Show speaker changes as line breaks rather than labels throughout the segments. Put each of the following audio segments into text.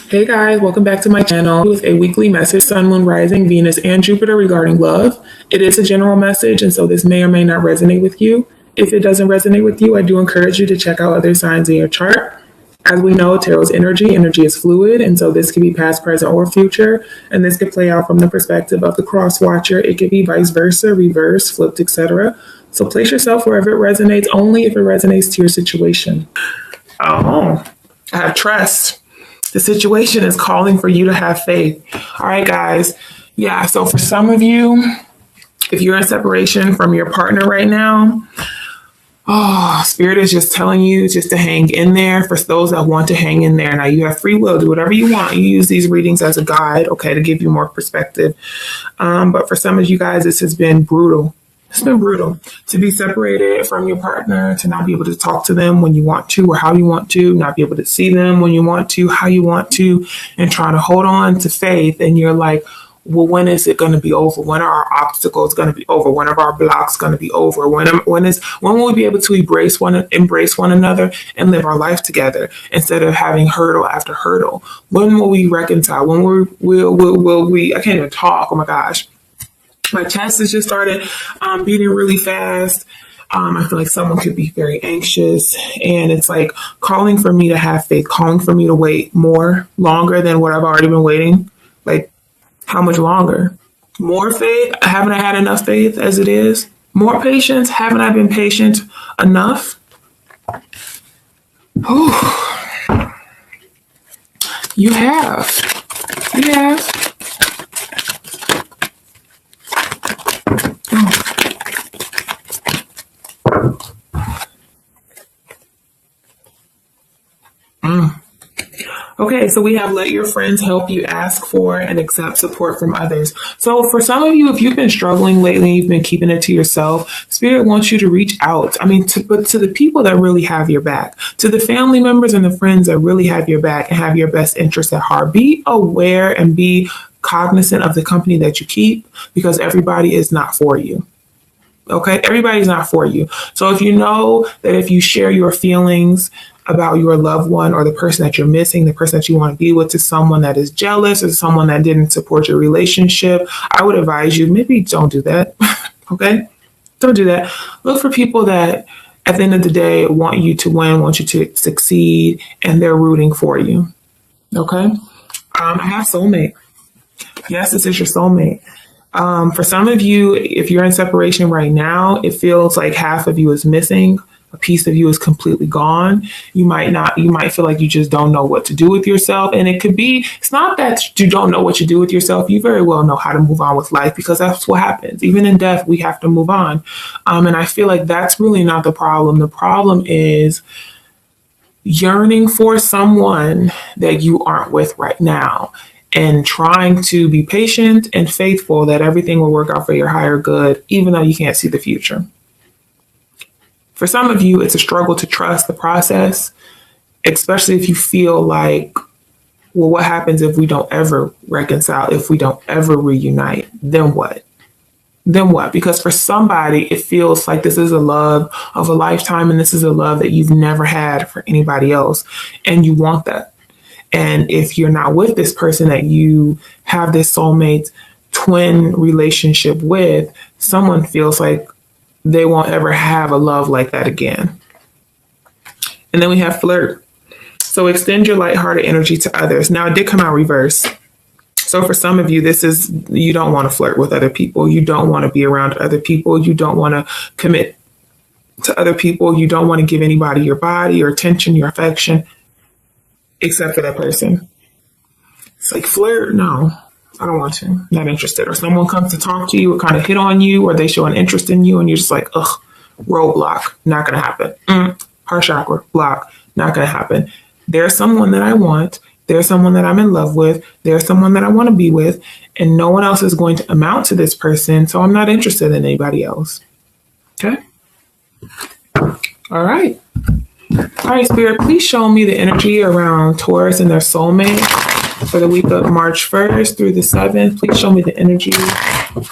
Hey guys, welcome back to my channel with a weekly message, Sun, Moon, Rising, Venus, and Jupiter regarding love. It is a general message, and so this may or may not resonate with you. If it doesn't resonate with you, I do encourage you to check out other signs in your chart. As we know, tarot's energy is fluid, and so this could be past, present, or future, and this could play out from the perspective of the cross watcher. It could be vice versa, reverse, flipped, etc. So place yourself wherever it resonates, only if it resonates to your situation. Oh, I have trust. The situation is calling for you to have faith. All right, guys. Yeah, so for some of you, if you're in separation from your partner right now, Spirit is just telling you just to hang in there. For those that want to hang in there, now you have free will, do whatever you want. You use these readings as a guide, okay, to give you more perspective. But for some of you guys, this has been brutal. It's been brutal to be separated from your partner, to not be able to talk to them when you want to or how you want to, not be able to see them when you want to, how you want to, and trying to hold on to faith. And you're like, well, when is it going to be over? When are our obstacles going to be over? When are our blocks going to be over? When will we be able to embrace one another and live our life together instead of having hurdle after hurdle? When will we reconcile? When will we? I can't even talk. Oh my gosh. My chest has just started beating really fast. I feel like someone could be very anxious, and it's like calling for me to have faith, calling for me to wait longer than what I've already been waiting. Like, how much longer? More faith? Haven't I had enough faith as it is? More patience? Haven't I been patient enough? Oh, you have. You have. Okay, so we have let your friends help you, ask for and accept support from others. So for some of you, if you've been struggling lately, you've been keeping it to yourself, Spirit wants you to reach out. But to the people that really have your back, to the family members and the friends that really have your back and have your best interests at heart. Be aware and be cognizant of the company that you keep, because everybody is not for you. Okay, everybody's not for you. So if you know that if you share your feelings about your loved one or the person that you're missing, the person that you want to be with, to someone that is jealous or someone that didn't support your relationship, I would advise you, maybe don't do that. Okay? Don't do that. Look for people that at the end of the day want you to win, want you to succeed, and they're rooting for you. Okay? I have soulmate. Yes, this is your soulmate. For some of you, if you're in separation right now, it feels like half of you is missing. A piece of you is completely gone. You might feel like you just don't know what to do with yourself. And it's not that you don't know what to do with yourself. You very well know how to move on with life, because that's what happens. Even in death, we have to move on. And I feel like that's really not the problem. The problem is yearning for someone that you aren't with right now, and trying to be patient and faithful that everything will work out for your higher good, even though you can't see the future. For some of you, it's a struggle to trust the process, especially if you feel like, well, what happens if we don't ever reconcile, if we don't ever reunite? Then what? Then what? Because for somebody, it feels like this is a love of a lifetime, and this is a love that you've never had for anybody else, and you want that. And if you're not with this person that you have this soulmate twin relationship with, someone feels like they won't ever have a love like that again. And then we have flirt. So extend your lighthearted energy to others. Now, it did come out reverse. So for some of you, you don't want to flirt with other people. You don't want to be around other people. You don't want to commit to other people. You don't want to give anybody your body, your attention, your affection, except for that person. It's like, flirt? No, I don't want to. Not interested. Or someone comes to talk to you or kind of hit on you, or they show an interest in you, and you're just like, ugh, roadblock, not going to happen. Heart chakra, block, not going to happen. There's someone that I want. There's someone that I'm in love with. There's someone that I want to be with, and no one else is going to amount to this person, so I'm not interested in anybody else. Okay? All right. All right, Spirit, please show me the energy around Taurus and their soulmate for the week of March 1st through the 7th. Please show me the energy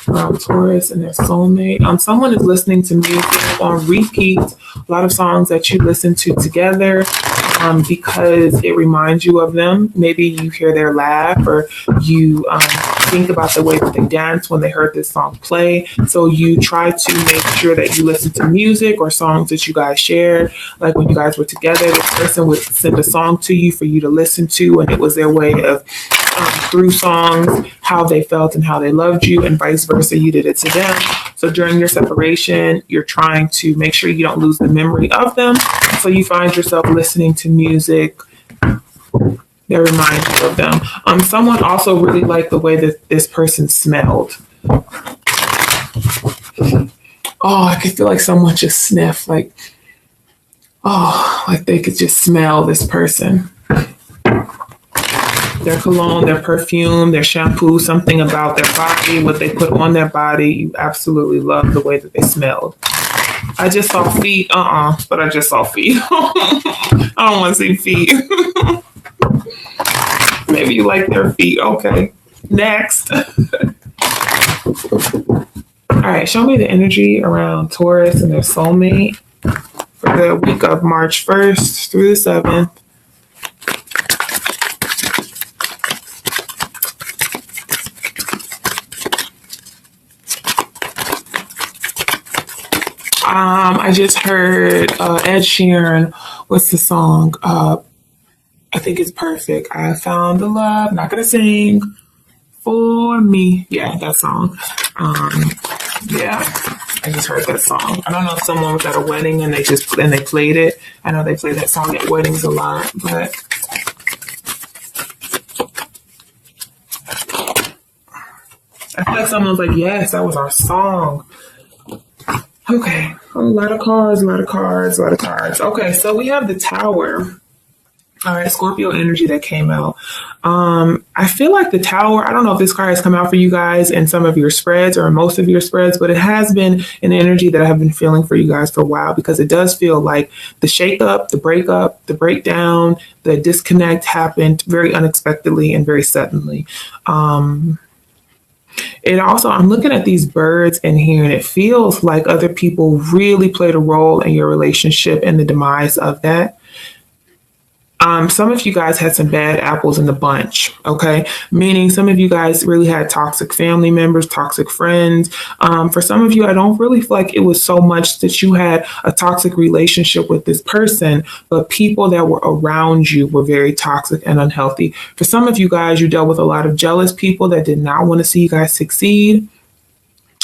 around Taurus and their soulmate. Someone is listening to music on repeat, a lot of songs that you listen to together. because it reminds you of them. Maybe you hear their laugh, or you think about the way that they dance when they heard this song play. So you try to make sure that you listen to music or songs that you guys shared. Like when you guys were together, this person would send a song to you for you to listen to, and it was their way of through songs how they felt and how they loved you, and vice versa, you did it to them. So during your separation, you're trying to make sure you don't lose the memory of them. So you find yourself listening to music that reminds you of them. Someone also really liked the way that this person smelled. Oh, I could feel like someone just sniffed, like they could just smell this person. Their cologne, their perfume, their shampoo, something about their body, what they put on their body. You absolutely love the way that they smelled. I just saw feet. But I just saw feet. I don't want to see feet. Maybe you like their feet. Okay. Next. All right. Show me the energy around Taurus and their soulmate for the week of March 1st through the 7th. I just heard Ed Sheeran. What's the song? I think it's perfect. I found the love. Not gonna sing for me. Yeah, that song. Yeah, I just heard that song. I don't know if someone was at a wedding and they played it. I know they play that song at weddings a lot, but I feel like someone's like, yes, that was our song. Okay, a lot of cards. Okay, so we have the Tower. All right, Scorpio energy that came out. I feel like the Tower, I don't know if this card has come out for you guys in some of your spreads or most of your spreads, but it has been an energy that I have been feeling for you guys for a while, because it does feel like the shakeup, the breakup, the breakdown, the disconnect happened very unexpectedly and very suddenly. It also, I'm looking at these birds in here, and it feels like other people really played a role in your relationship and the demise of that. Some of you guys had some bad apples in the bunch, okay? Meaning some of you guys really had toxic family members, toxic friends. For some of you, I don't really feel like it was so much that you had a toxic relationship with this person, but people that were around you were very toxic and unhealthy. For some of you guys, you dealt with a lot of jealous people that did not want to see you guys succeed.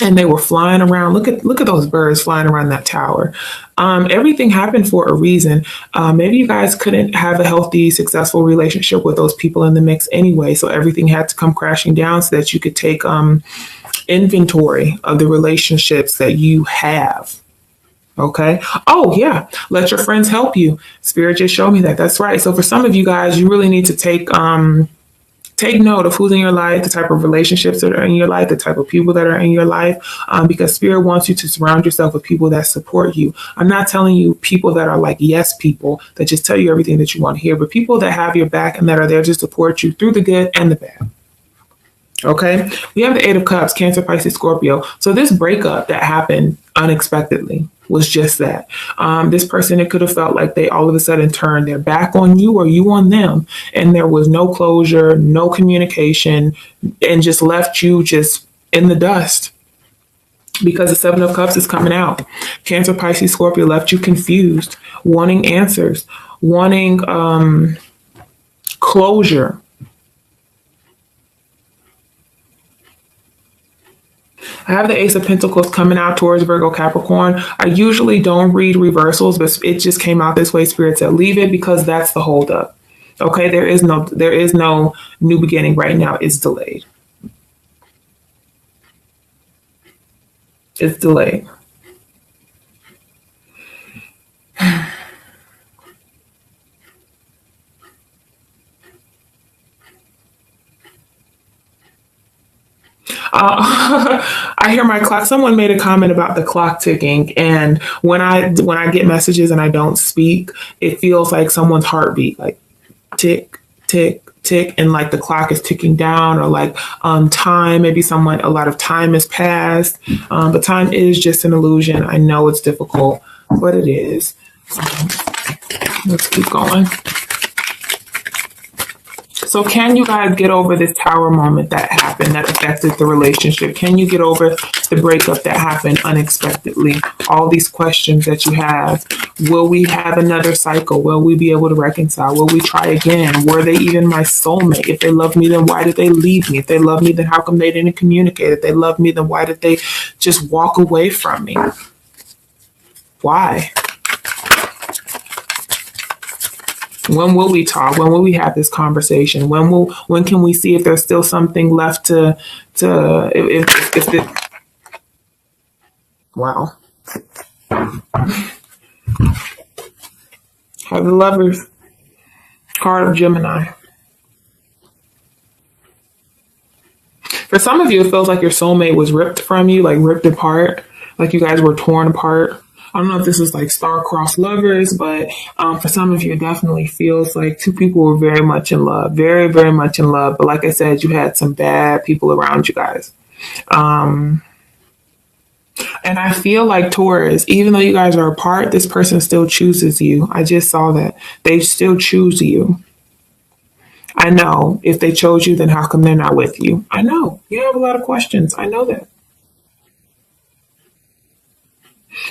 And they were flying around. Look at those birds flying around that tower. Everything happened for a reason. Maybe you guys couldn't have a healthy, successful relationship with those people in the mix anyway. So everything had to come crashing down so that you could take inventory of the relationships that you have. Okay. Oh, yeah. Let your friends help you. Spirit just showed me that. That's right. So for some of you guys, you really need to take note of who's in your life, the type of relationships that are in your life, the type of people that are in your life, because Spirit wants you to surround yourself with people that support you. I'm not telling you people that are like yes people that just tell you everything that you want to hear, but people that have your back and that are there to support you through the good and the bad. Okay, we have the Eight of Cups, Cancer, Pisces, Scorpio. So this breakup that happened unexpectedly was just that. This person, it could have felt like they all of a sudden turned their back on you or you on them, and there was no closure, no communication, and just left you just in the dust. Because the Seven of Cups is coming out. Cancer, Pisces, Scorpio left you confused, wanting answers, wanting closure. I have the Ace of Pentacles coming out towards Virgo, Capricorn. I usually don't read reversals, but it just came out this way. Spirit said, leave it, because that's the holdup. Okay, there is no new beginning right now. It's delayed. It's delayed. I hear my clock. Someone made a comment about the clock ticking, and when I get messages and I don't speak, it feels like someone's heartbeat, like tick, tick, tick, and like the clock is ticking down, or like time. Maybe a lot of time has passed, but time is just an illusion. I know it's difficult, but it is. Let's keep going. So can you guys get over this tower moment that happened that affected the relationship? Can you get over the breakup that happened unexpectedly? All these questions that you have. Will we have another cycle? Will we be able to reconcile? Will we try again? Were they even my soulmate? If they love me, then why did they leave me? If they love me, then how come they didn't communicate? If they love me, then why did they just walk away from me? Why? When will we talk? When will we have this conversation? When can we see if there's still something left to if the wow. Have the Lovers card of Gemini. For some of you, it feels like your soulmate was ripped from you, like ripped apart, like you guys were torn apart. I don't know if this is like star-crossed lovers, but for some of you, it definitely feels like two people were very much in love, very, very much in love. But like I said, you had some bad people around you guys. And I feel like Taurus, even though you guys are apart, this person still chooses you. I just saw that. They still choose you. I know if they chose you, then how come they're not with you? I know. You have a lot of questions. I know that.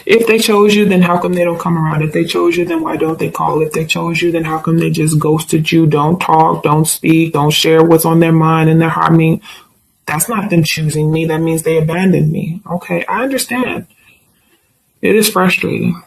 If they chose you, then how come they don't come around? If they chose you, then why don't they call? If they chose you, then how come they just ghosted you, don't talk, don't speak, don't share what's on their mind and their heart? I mean, that's not them choosing me. That means they abandoned me. Okay, I understand. It is frustrating.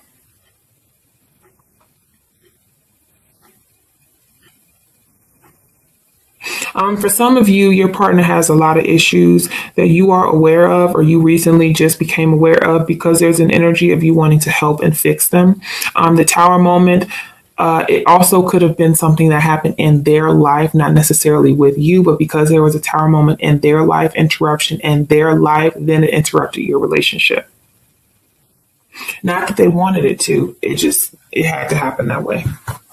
For some of you, your partner has a lot of issues that you are aware of or you recently just became aware of because there's an energy of you wanting to help and fix them. The tower moment, it also could have been something that happened in their life, not necessarily with you, but because there was a tower moment in their life, interruption in their life, then it interrupted your relationship. Not that they wanted it to, it had to happen that way.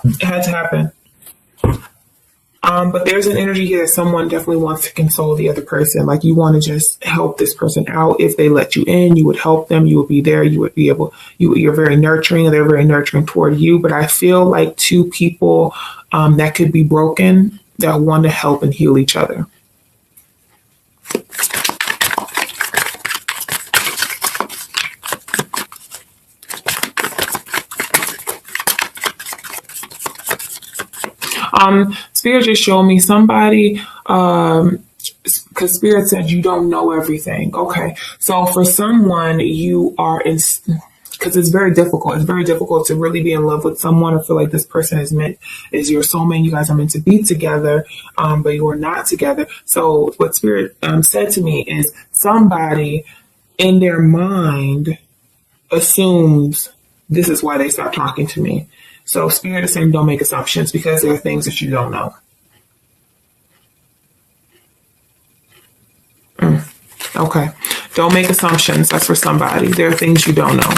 It had to happen. But there's an energy here that someone definitely wants to console the other person. Like you want to just help this person out. If they let you in, you would help them. You would be there. You would be able, you're very nurturing and they're very nurturing toward you. But I feel like two people that could be broken that want to help and heal each other. Spirit just showed me somebody, because Spirit said you don't know everything. Okay. So for someone, you are in, because it's very difficult. It's very difficult to really be in love with someone or feel like this person is your soulmate. You guys are meant to be together, but you are not together. So what Spirit said to me is somebody in their mind assumes this is why they stopped talking to me. So Spirit is saying don't make assumptions because there are things that you don't know. Okay. Don't make assumptions. That's for somebody. There are things you don't know.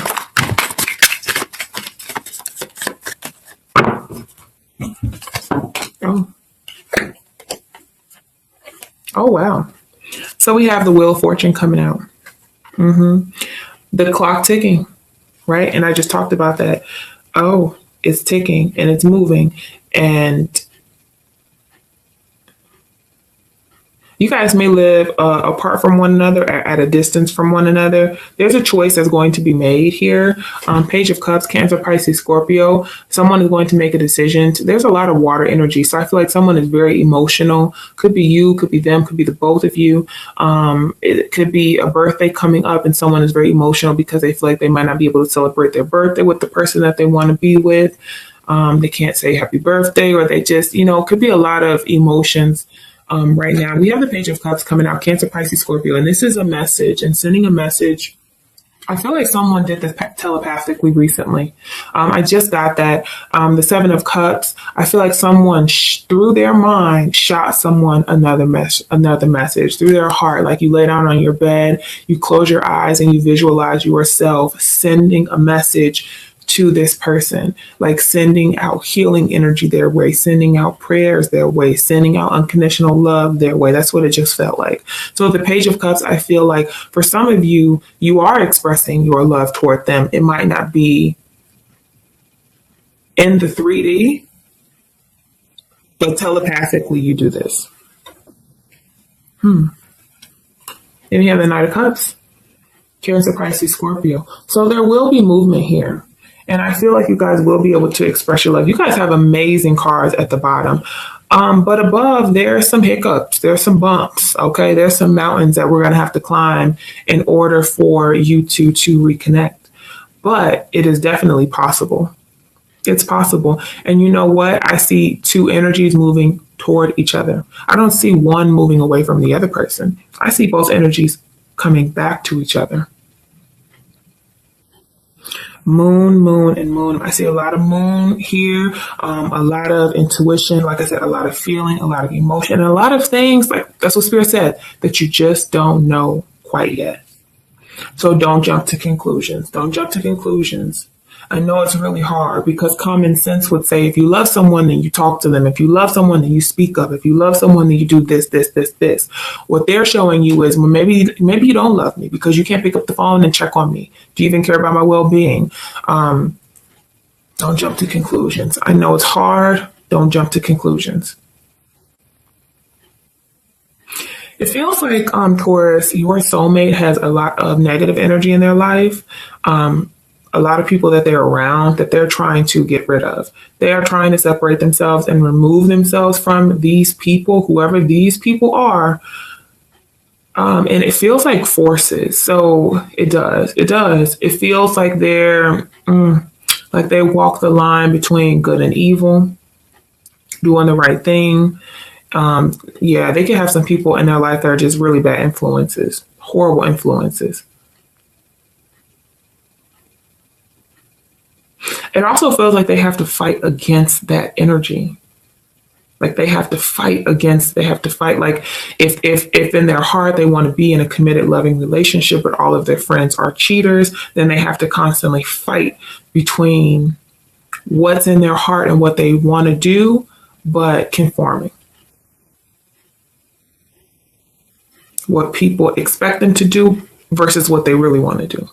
Oh. Oh, wow. So we have the Wheel of Fortune coming out. The clock ticking, right? And I just talked about that. Oh, it's ticking and it's moving. And you guys may live apart from one another, at a distance from one another. There's a choice that's going to be made here. Page of Cups, Cancer, Pisces, Scorpio. Someone is going to make a decision. There's a lot of water energy. So I feel like someone is very emotional. Could be you, could be them, could be the both of you. It could be a birthday coming up and someone is very emotional because they feel like they might not be able to celebrate their birthday with the person that they want to be with. They can't say happy birthday, or they just, it could be a lot of emotions. Right now, we have the Page of Cups coming out, Cancer, Pisces, Scorpio, and this is a message and sending a message. I feel like someone did this telepathically recently. I just got that. The Seven of Cups. I feel like someone through their mind shot someone another message through their heart. Like you lay down on your bed, you close your eyes, and you visualize yourself sending a message to this person, like sending out healing energy their way, sending out prayers their way, sending out unconditional love their way. That's what it just felt like. So the Page of Cups, I feel like for some of you, you are expressing your love toward them. It might not be in the 3D, but telepathically you do this. Then you have the Knight of Cups, Cancer, Pisces, Scorpio. So there will be movement here. And I feel like you guys will be able to express your love. You guys have amazing cards at the bottom. But above, there are some hiccups. There's some bumps. Okay. There's some mountains that we're going to have to climb in order for you to reconnect. But it is definitely possible. It's possible. And you know what? I see two energies moving toward each other. I don't see one moving away from the other person. I see both energies coming back to each other. Moon, moon, and moon. I see a lot of moon here, a lot of intuition, like I said, a lot of feeling, a lot of emotion, and a lot of things, like that's what Spirit said, that you just don't know quite yet. So don't jump to conclusions. Don't jump to conclusions. I know it's really hard because common sense would say if you love someone, then you talk to them. If you love someone, then you speak up. If you love someone, then you do this, this, this, this. What they're showing you is, well, maybe you don't love me because you can't pick up the phone and check on me. Do you even care about my well-being? Don't jump to conclusions. I know it's hard. Don't jump to conclusions. It feels like, Taurus, your soulmate has a lot of negative energy in their life. A lot of people that they're around that they're trying to get rid of. They are trying to separate themselves and remove themselves from these people, whoever these people are. And it feels like forces. So it does. It does. It feels like they're like they walk the line between good and evil, doing the right thing. Yeah, they can have some people in their life that are just really bad influences, horrible influences. It also feels like they have to fight against that energy. Like they have to fight, like if in their heart they want to be in a committed, loving relationship, but all of their friends are cheaters, then they have to constantly fight between what's in their heart and what they want to do, but conforming. What people expect them to do versus what they really want to do.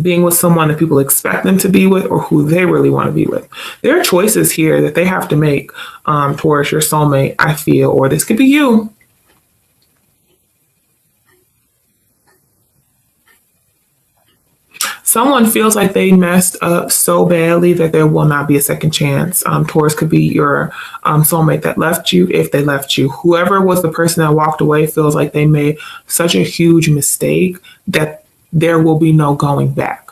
Being with someone that people expect them to be with or who they really want to be with. There are choices here that they have to make towards your soulmate, I feel, or this could be you. Someone feels like they messed up so badly that there will not be a second chance. Taurus could be your soulmate that left you, if they left you. Whoever was the person that walked away feels like they made such a huge mistake that there will be no going back.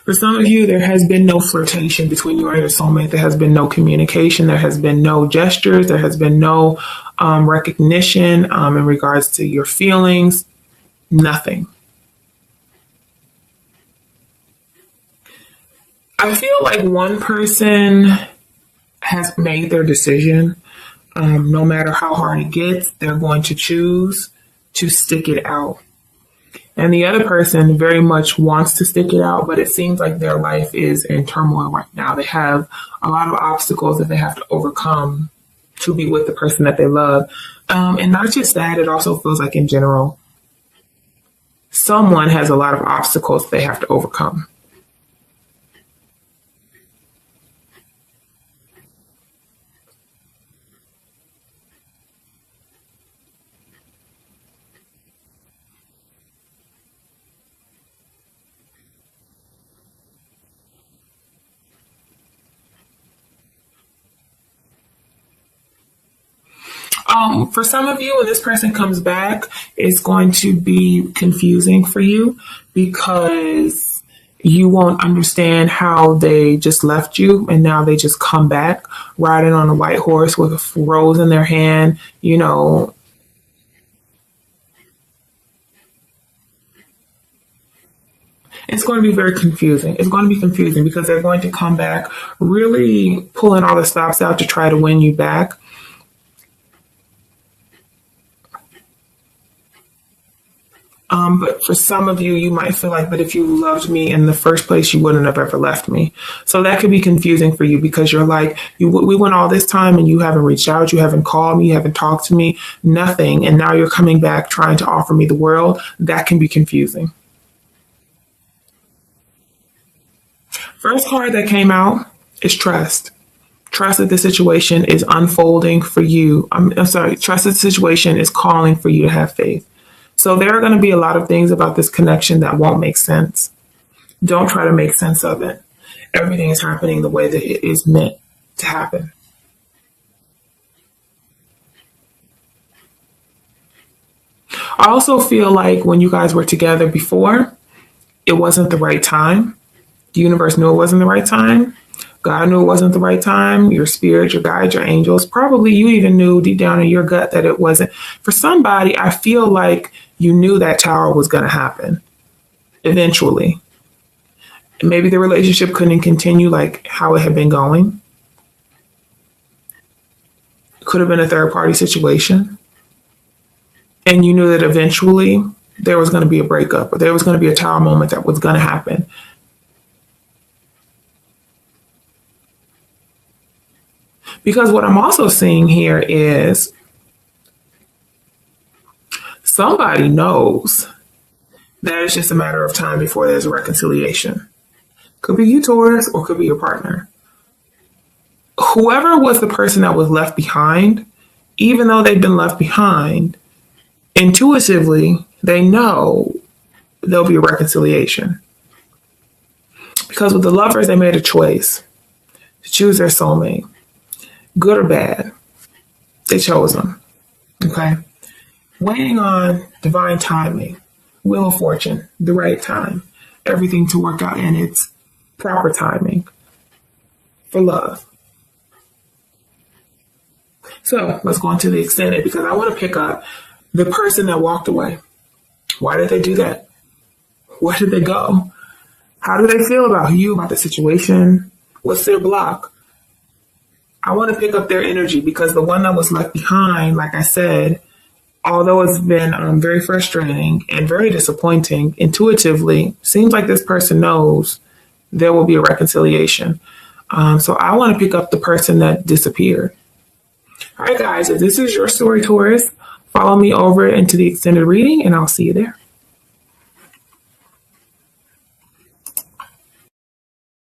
For some of you, there has been no flirtation between you and your soulmate. There has been no communication. There has been no gestures. There has been no recognition in regards to your feelings. Nothing. I feel like one person has made their decision. No matter how hard it gets, they're going to choose to stick it out. And the other person very much wants to stick it out, but it seems like their life is in turmoil right now. They have a lot of obstacles that they have to overcome to be with the person that they love. And not just that, it also feels like in general, someone has a lot of obstacles they have to overcome. For some of you, when this person comes back, it's going to be confusing for you because you won't understand how they just left you and now they just come back riding on a white horse with a rose in their hand, you know. It's going to be very confusing. It's going to be confusing because they're going to come back really pulling all the stops out to try to win you back. But for some of you, you might feel like, but if you loved me in the first place, you wouldn't have ever left me. So that could be confusing for you because you're like, we went all this time and you haven't reached out, you haven't called me, you haven't talked to me, nothing. And now you're coming back trying to offer me the world. That can be confusing. First card that came out is trust. Trust that the situation is unfolding for you. I'm sorry, trust that the situation is calling for you to have faith. So there are going to be a lot of things about this connection that won't make sense. Don't try to make sense of it. Everything is happening the way that it is meant to happen. I also feel like when you guys were together before, it wasn't the right time. The universe knew it wasn't the right time. God knew it wasn't the right time. Your spirit, your guides, your angels, probably you even knew deep down in your gut that it wasn't. For somebody, I feel like you knew that tower was going to happen eventually. And maybe the relationship couldn't continue like how it had been going. It could have been a third party situation. And you knew that eventually there was going to be a breakup or there was going to be a tower moment that was going to happen. Because what I'm also seeing here is somebody knows that it's just a matter of time before there's a reconciliation. Could be you, Taurus, or could be your partner. Whoever was the person that was left behind, even though they've been left behind, intuitively, they know there'll be a reconciliation. Because with the lovers, they made a choice to choose their soulmate. Good or bad, they chose them. Okay? Waiting on divine timing, wheel of fortune, the right time, everything to work out in its proper timing for love. So let's go into the extended because I want to pick up the person that walked away. Why did they do that? Where did they go? How do they feel about you, about the situation? What's their block? I want to pick up their energy because the one that was left behind, like I said, although it's been very frustrating and very disappointing, intuitively, seems like this person knows there will be a reconciliation. So I want to pick up the person that disappeared. All right, guys, if this is your story, Taurus, follow me over into the extended reading and I'll see you there.